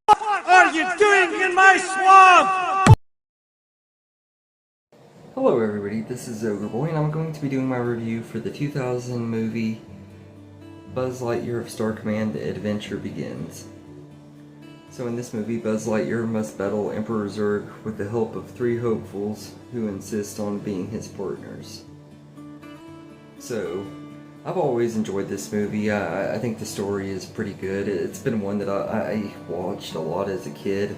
What are you doing in my swamp? Hello everybody, this is Ogre Boy, and I'm going to be doing my review for the 2000 movie Buzz Lightyear of Star Command: The Adventure Begins. So in this movie, Buzz Lightyear must battle Emperor Zurg with the help of three hopefuls who insist on being his partners. So, I've always enjoyed this movie. I think the story is pretty good. It's been one that I watched a lot as a kid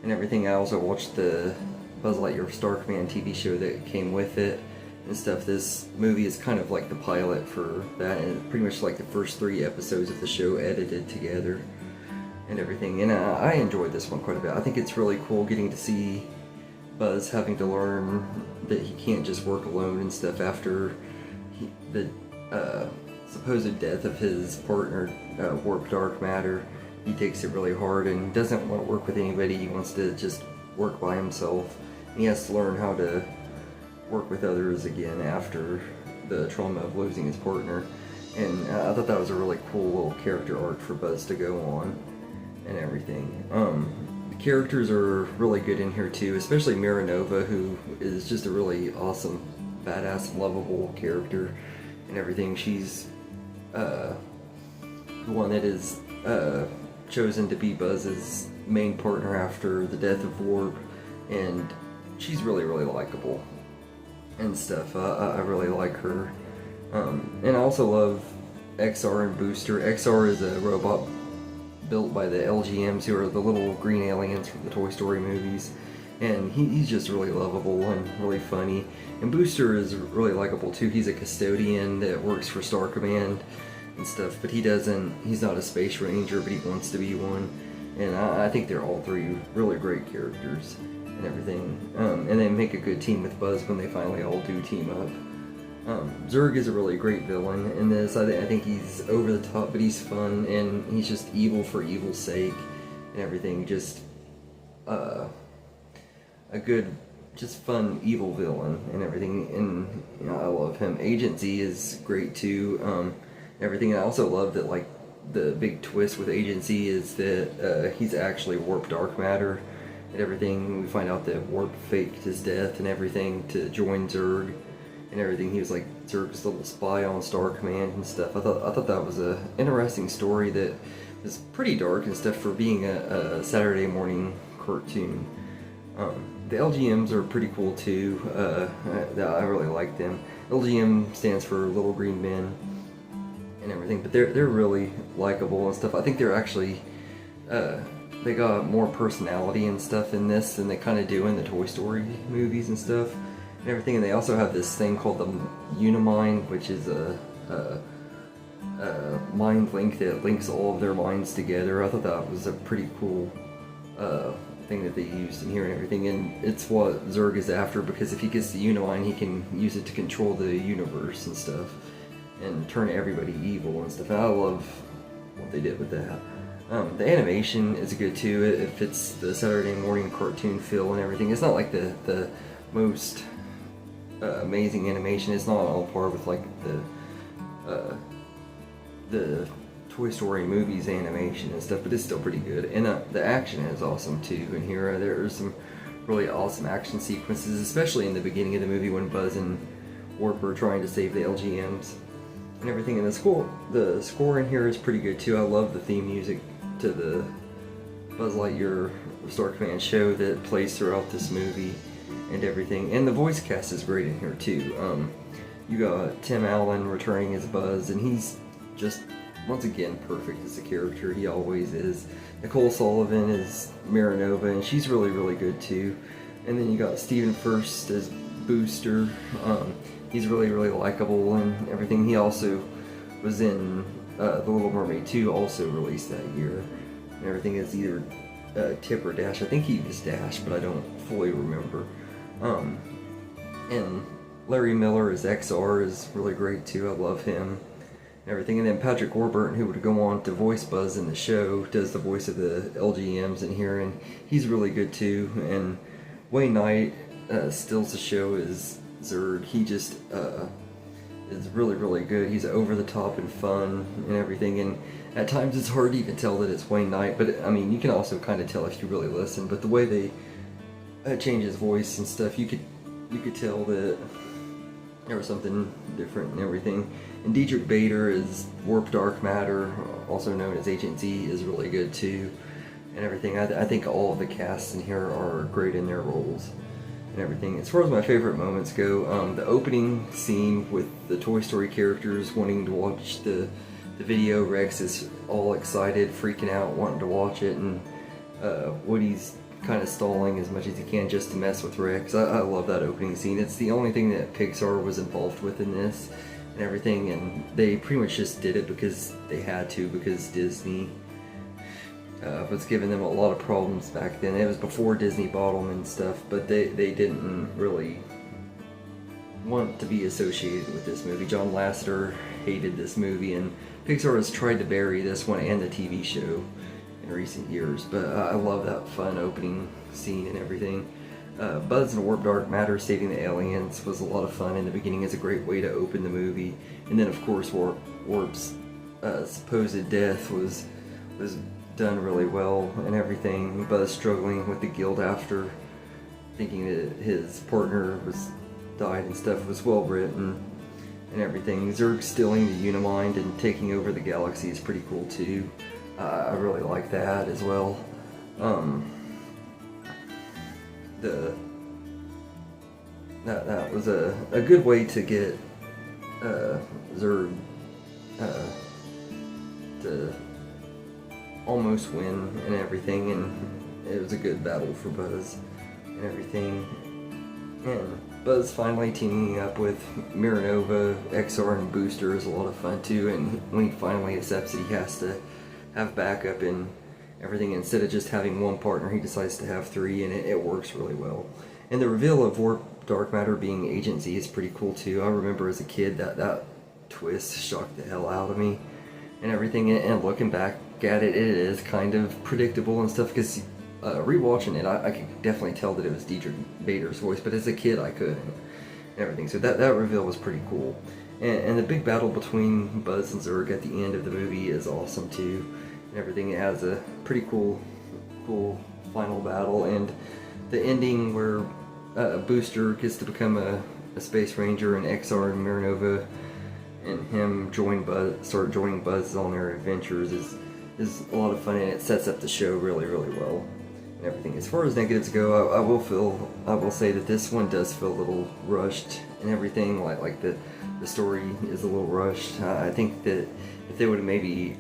and everything. I also watched the Buzz Lightyear Star Command TV show that came with it and stuff. This movie is kind of like the pilot for that, and pretty much like the first 3 episodes of the show edited together and everything. And I enjoyed this one quite a bit. I think it's really cool getting to see Buzz having to learn that he can't just work alone and stuff after the supposed death of his partner, Warp Dark Matter. He takes it really hard and doesn't want to work with anybody. He wants to just work by himself. He has to learn how to work with others again after the trauma of losing his partner. And I thought that was a really cool little character arc for Buzz to go on and everything. The characters are really good in here too, especially Mira Nova, who is just a really awesome, badass, lovable character and everything. She's the one that is chosen to be Buzz's main partner after the death of Warp, and she's really likable and stuff. I really like her. And I also love XR and Booster. XR is a robot built by the LGMs, who are the little green aliens from the Toy Story movies, and he's just really lovable and really funny. And Booster is really likable too. He's a custodian that works for Star Command and stuff, but he's not a space ranger, but he wants to be one. And I think they're all 3 really great characters and everything. And they make a good team with Buzz when they finally all do team up. Zurg is a really great villain in this. I think he's over the top, but he's fun, and he's just evil for evil's sake and everything. Just a good, just fun evil villain and everything. And you know, I love him. Agent Z is great too. Everything. And I also love that, like, the big twist with Agent Z is that he's actually Warp Dark Matter and everything. We find out that Warp faked his death and everything to join Zurg and everything. He was like Zurg's little spy on Star Command and stuff. I thought that was a interesting story that is pretty dark and stuff for being a Saturday morning cartoon. The LGMs are pretty cool too. I really like them. LGM stands for Little Green Men and everything, but they're really likable and stuff. I think they're actually they got more personality and stuff in this than they kind of do in the Toy Story movies and stuff and everything. And they also have this thing called the Unimind, which is a mind link that links all of their minds together. I thought that was a pretty cool thing that they used in here and everything, and it's what Zurg is after, because if he gets the Unimind, he can use it to control the universe and stuff and turn everybody evil and stuff. And I love what they did with that. The animation is good too. It fits the Saturday morning cartoon feel and everything. It's not like the most amazing animation. It's not on par with like the Toy Story movies animation and stuff, but it's still pretty good. And the action is awesome too. And here there are some really awesome action sequences, especially in the beginning of the movie when Buzz and Warp are trying to save the LGMs and everything. And the score in here is pretty good too. I love the theme music to the Buzz Lightyear Star Command show that plays throughout this movie and everything. And the voice cast is great in here too. You got Tim Allen returning as Buzz, and he's just once again perfect as a character. He always is. Nicole Sullivan is Mira Nova, and she's really good too. And then you got Stephen Furst as Booster. He's really likable and everything. He also was in The Little Mermaid 2, also released that year. And everything is either Tip or Dash. I think he was Dash, but I don't fully remember. And Larry Miller as XR is really great too. I love him and everything. And then Patrick Warburton, who would go on to voice Buzz in the show, does the voice of the LGMs in here, and he's really good too. And Wayne Knight stills the show as Zurg. He just is really, really good. He's over the top and fun and everything, and at times it's hard to even tell that it's Wayne Knight, but I mean, you can also kind of tell if you really listen, but the way they change his voice and stuff, you could tell that there was something different and everything. And Diedrich Bader is Warp Dark Matter, also known as Agent Z, is really good too, and everything. I think all of the casts in here are great in their roles and everything. As far as my favorite moments go, the opening scene with the Toy Story characters wanting to watch the video, Rex is all excited, freaking out, wanting to watch it, and Woody's kind of stalling as much as he can just to mess with Rex. I love that opening scene. It's the only thing that Pixar was involved with in this and everything, and they pretty much just did it because they had to, because Disney was giving them a lot of problems back then. It was before Disney bought them and stuff, but they didn't really want to be associated with this movie. John Lasseter hated this movie, and Pixar has tried to bury this one and the TV show in recent years, but I love that fun opening scene and everything. Buzz and Warp Dark Matter saving the aliens was a lot of fun in the beginning. It's a great way to open the movie, and then of course Warp's supposed death was done really well and everything. Buzz struggling with the guilt after thinking that his partner was died and stuff was well written and everything. Zurg stealing the Unimind and taking over the galaxy is pretty cool too. I really like that as well. That was a good way to get Zurg to almost win and everything, and it was a good battle for Buzz and everything. And Buzz finally teaming up with Miranova, XR, and Booster is a lot of fun too, and when he finally accepts that he has to have backup and everything, instead of just having one partner, he decides to have three, and it works really well. And the reveal of Warp Dark Matter being Agent Z is pretty cool too. I remember as a kid that twist shocked the hell out of me and everything, and looking back at it, it is kind of predictable and stuff, because rewatching it, I could definitely tell that it was Diedrich Bader's voice, but as a kid I couldn't and everything. So that reveal was pretty cool. And the big battle between Buzz and Zurg at the end of the movie is awesome too, and everything. It has a pretty cool final battle, and the ending where Booster gets to become a space ranger, and XR and Miranova and him start joining Buzz on their adventures is a lot of fun, and it sets up the show really, really well and everything. As far as negatives go, I will say that this one does feel a little rushed and everything. Like the story is a little rushed. I think that if they would have maybe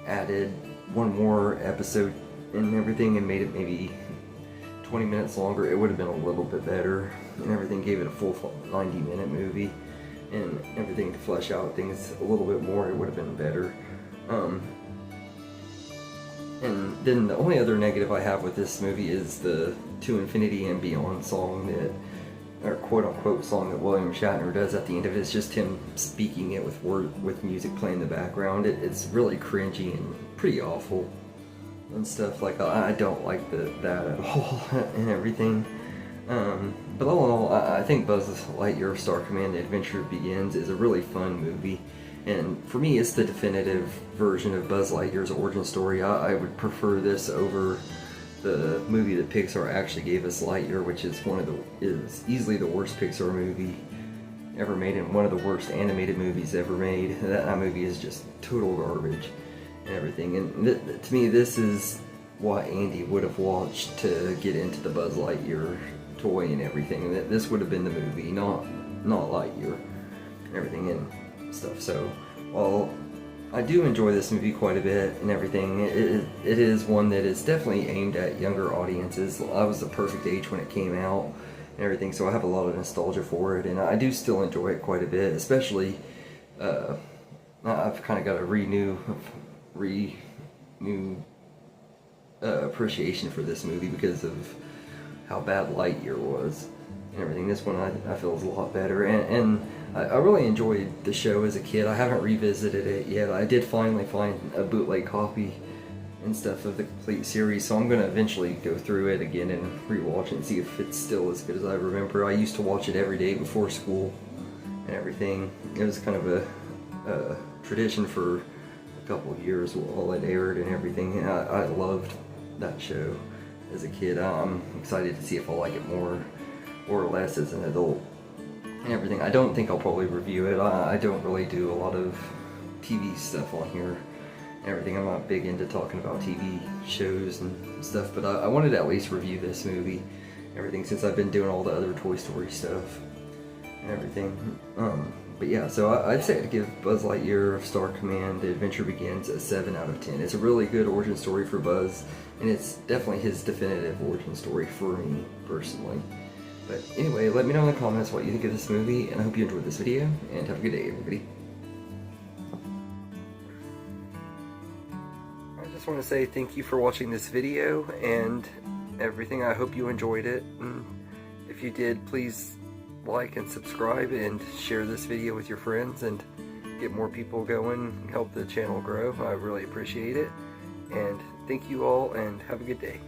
added one more episode and everything and made it maybe 20 minutes longer, it would have been a little bit better and everything. Gave it a full 90-minute movie and everything to flesh out things a little bit more, it would have been better. And then the only other negative I have with this movie is the To Infinity and Beyond song or quote-unquote song that William Shatner does at the end of it. It's just him speaking it with music playing in the background. It's really cringy and pretty awful and stuff. Like, I don't like that at all and everything. But all in all, I think Buzz Lightyear Star Command: The Adventure Begins is a really fun movie. And for me, it's the definitive version of Buzz Lightyear's origin story. I would prefer this over the movie that Pixar actually gave us, Lightyear, which is is easily the worst Pixar movie ever made, and one of the worst animated movies ever made. That movie is just total garbage and everything. And to me, this is what Andy would have watched to get into the Buzz Lightyear toy and everything. And this would have been the movie, not Lightyear and everything and stuff. So while I do enjoy this movie quite a bit and everything, it is one that is definitely aimed at younger audiences. I was the perfect age when it came out and everything, so I have a lot of nostalgia for it, and I do still enjoy it quite a bit. Especially I've kind of got a renewed appreciation for this movie because of how bad Lightyear was and everything. This one I feel is a lot better, and I really enjoyed the show as a kid. I haven't revisited it yet. I did finally find a bootleg copy and stuff of the complete series, so I'm going to eventually go through it again and rewatch it and see if it's still as good as I remember. I used to watch it every day before school and everything. It was kind of a tradition for a couple of years while it aired and everything. And I loved that show as a kid. I'm excited to see if I'll like it more or less as an adult and everything. I don't think I'll probably review it. I don't really do a lot of TV stuff on here and everything. I'm not big into talking about TV shows and stuff, but I wanted to at least review this movie and everything since I've been doing all the other Toy Story stuff and everything. But yeah, so I'd say I'd give Buzz Lightyear of Star Command: The Adventure Begins a 7 out of 10. It's a really good origin story for Buzz, and it's definitely his definitive origin story for me, personally. But anyway, let me know in the comments what you think of this movie, and I hope you enjoyed this video, and have a good day, everybody. I just want to say thank you for watching this video, and everything. I hope you enjoyed it, and if you did, please like and subscribe and share this video with your friends and get more people going, help the channel grow. I really appreciate it, and thank you all, and have a good day.